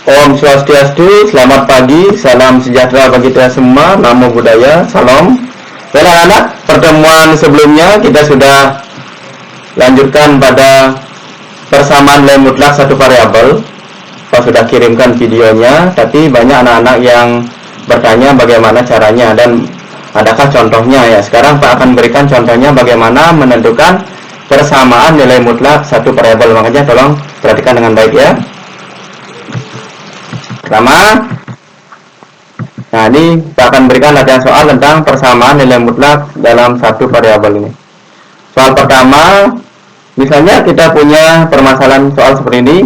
Om Swastiastu, selamat pagi, salam sejahtera bagi kita semua, namo buddhaya, salam. Baiklah anak, pertemuan sebelumnya kita sudah lanjutkan pada persamaan nilai mutlak satu variabel. Pak sudah kirimkan videonya, tapi banyak anak-anak yang bertanya bagaimana caranya dan adakah contohnya ya. Sekarang Pak akan berikan contohnya bagaimana menentukan persamaan nilai mutlak satu variabel. Makanya tolong perhatikan dengan baik ya. Pertama, nah ini kita akan berikan latihan soal tentang persamaan nilai mutlak dalam satu variabel ini. Soal pertama, misalnya kita punya permasalahan soal seperti ini.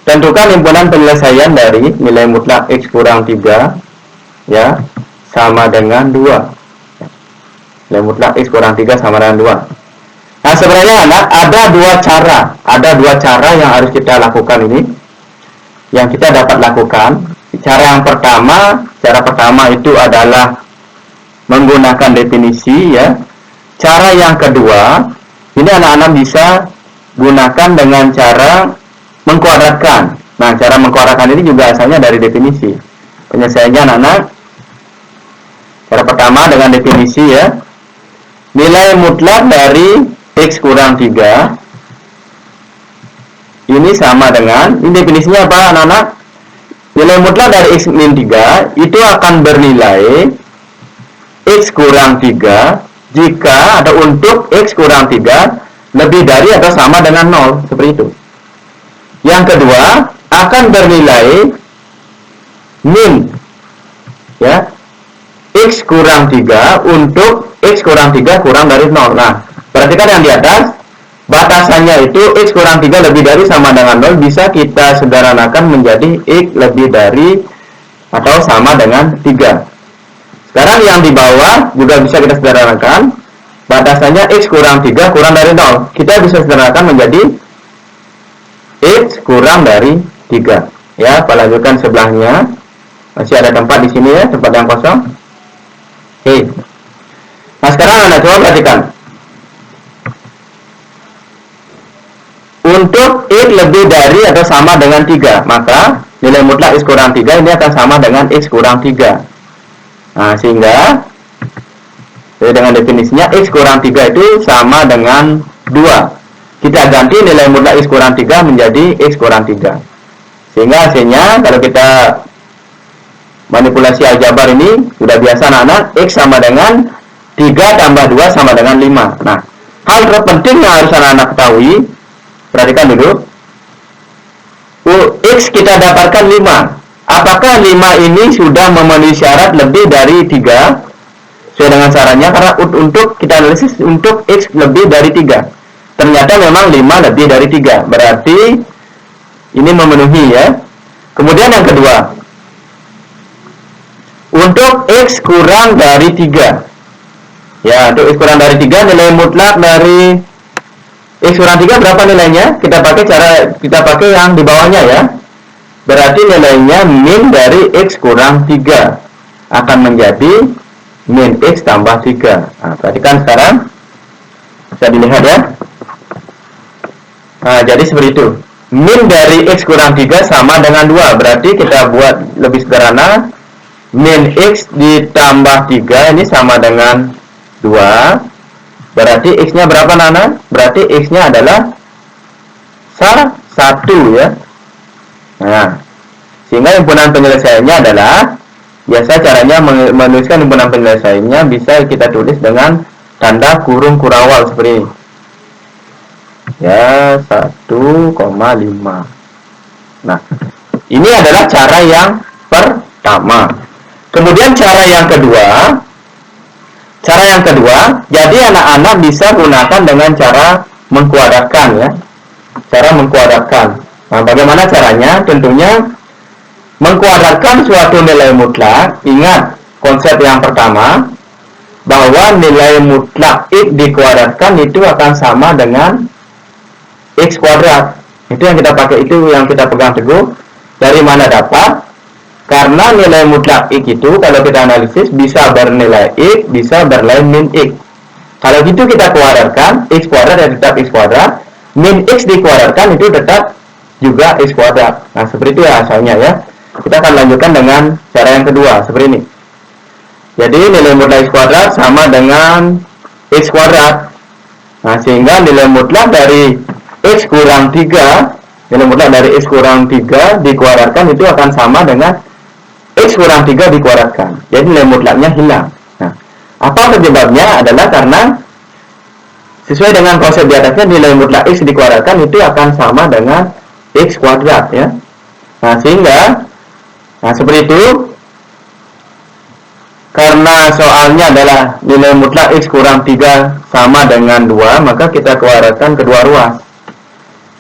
Tentukan himpunan penyelesaian dari nilai mutlak X kurang 3 ya, sama dengan 2. Nilai mutlak X kurang 3 sama dengan 2. Nah sebenarnya anak, ada dua cara yang harus kita lakukan ini, yang kita dapat lakukan. Cara pertama itu adalah menggunakan definisi ya. Cara yang kedua, ini anak-anak bisa gunakan dengan cara mengkuadratkan. Nah, cara mengkuadratkan ini juga asalnya dari definisi. Penyelesaiannya anak-anak. Cara pertama dengan definisi ya. Nilai mutlak dari X kurang 3 ini sama dengan, ini definisinya apa anak-anak? Nilai mutlak dari X min 3 itu akan bernilai X kurang 3 jika ada untuk X kurang 3 lebih dari atau sama dengan 0, seperti itu. Yang kedua, akan bernilai min ya, X kurang 3 untuk X kurang 3 kurang dari 0. Nah, perhatikan yang di atas. Batasannya itu X kurang 3 lebih dari sama dengan 0 bisa kita sederhanakan menjadi X lebih dari atau sama dengan 3. Sekarang yang di bawah juga bisa kita sederhanakan. Batasannya X kurang 3 kurang dari 0. Kita bisa sederhanakan menjadi X kurang dari 3. Ya, Pak lanjutkan sebelahnya. Masih ada tempat di sini ya, tempat yang kosong. Oke. Nah, sekarang Anda coba perhatikan. Untuk X lebih dari atau sama dengan 3, maka nilai mutlak X kurang 3 ini akan sama dengan X kurang 3. Nah, sehingga dengan definisinya X kurang 3 itu sama dengan 2. Kita ganti nilai mutlak X kurang 3 menjadi X kurang 3. Sehingga hasilnya kalau kita manipulasi aljabar ini sudah biasa anak-anak, X sama dengan 3 tambah 2 sama dengan 5. Nah, hal terpenting yang harus anak-anak ketahui, perhatikan dulu. X kita dapatkan 5. Apakah 5 ini sudah memenuhi syarat lebih dari 3? Sesuai dengan caranya, karena untuk kita analisis untuk X lebih dari 3. Ternyata memang 5 lebih dari 3. Berarti ini memenuhi ya. Kemudian yang kedua, untuk X kurang dari 3. Ya, untuk X kurang dari 3 nilai mutlak dari X kurang 3 berapa nilainya? Kita pakai yang di bawahnya ya. Berarti nilainya min dari X kurang 3 akan menjadi min X tambah 3. Nah, perhatikan sekarang. Bisa dilihat ya. Nah, jadi seperti itu. Min dari X kurang 3 sama dengan 2. Berarti kita buat lebih sederhana. Min X ditambah 3 ini sama dengan 2. Berarti X-nya berapa Nana? Berarti X-nya adalah 1 ya. Nah, sehingga himpunan penyelesaiannya adalah, biasa caranya menuliskan himpunan penyelesaiannya bisa kita tulis dengan tanda kurung kurawal seperti ini. Ya, 1,5. Nah, ini adalah cara yang pertama. Kemudian cara yang kedua, jadi anak-anak bisa gunakan dengan cara mengkuadratkan ya. Cara mengkuadratkan. Nah, bagaimana caranya? Tentunya mengkuadratkan suatu nilai mutlak. Ingat konsep yang pertama, bahwa nilai mutlak X dikuadratkan itu akan sama dengan X kuadrat. Itu yang kita pakai, itu yang kita pegang teguh. Dari mana dapat? Karena nilai mutlak X itu kalau kita analisis bisa bernilai X, bisa bernilai min X. Kalau gitu kita kuadratkan, X kuadrat ya tetap X kuadrat, min X dikuadratkan itu tetap juga X kuadrat. Nah, seperti itu ya asalnya ya. Kita akan lanjutkan dengan cara yang kedua, seperti ini. Jadi nilai mutlak X kuadrat sama dengan X kuadrat. Nah, sehingga nilai mutlak dari X kurang 3, nilai mutlak dari X kurang 3 dikuadratkan itu akan sama dengan X kurang 3 dikuadratkan. Jadi nilai mutlaknya hilang. Nah, apa penyebabnya? Adalah karena sesuai dengan konsep di atasnya, nilai mutlak X dikuadratkan itu akan sama dengan X kuadrat, ya. Nah, sehingga seperti itu. Karena soalnya adalah nilai mutlak X kurang 3 sama dengan 2, maka kita kuadratkan kedua ruas.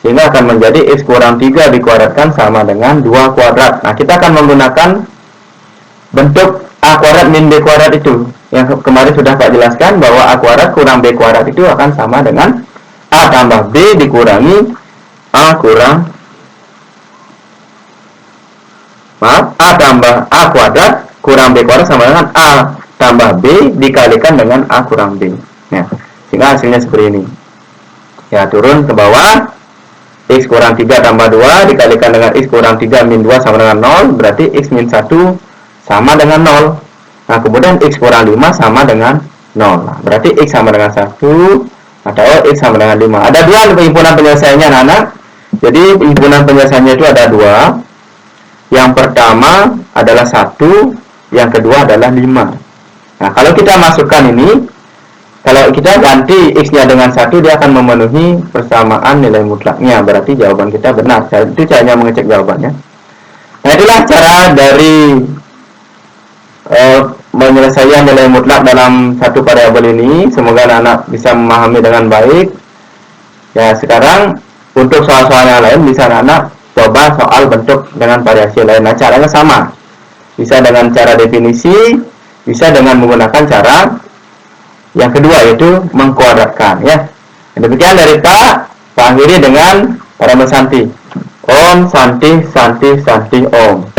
Sehingga akan menjadi X kurang 3 dikuadratkan sama dengan 2 kuadrat. Nah, kita akan menggunakan bentuk A kuadrat min B kuadrat itu. Yang kemarin sudah Pak jelaskan bahwa A kuadrat kurang B kuadrat itu akan sama dengan A tambah B dikurangi A kurang A tambah A kuadrat kurang B kuadrat sama dengan A tambah B dikalikan dengan A kurang B. Ya, sehingga hasilnya seperti ini. Ya, turun ke bawah. X kurang 3 tambah 2 dikalikan dengan X kurang 3 min 2 sama dengan 0. Berarti X min 1 sama dengan 0. Nah, kemudian X kurang 5 sama dengan 0. Nah, berarti X sama dengan 1 atau X sama dengan 5. Ada dua himpunan penyelesaiannya, anak-anak. Jadi, himpunan penyelesaiannya itu ada dua. Yang pertama adalah 1, yang kedua adalah 5. Nah, kalau kita masukkan ini, kalau kita ganti X-nya dengan 1, dia akan memenuhi persamaan nilai mutlaknya. Berarti jawaban kita benar. Itu caranya mengecek jawabannya. Nah, itulah cara dari menyelesaikan nilai mutlak dalam satu variabel ini. Semoga anak-anak bisa memahami dengan baik. Ya, sekarang untuk soal-soal yang lain bisa anak-anak coba soal bentuk dengan variasi lain. Nah, caranya sama. Bisa dengan cara definisi, bisa dengan menggunakan cara yang kedua, yaitu mengkuadratkan, ya. Demikian dari Pak akhiri dengan parameter Santi. Om, Santi, Santi, Santi, Om.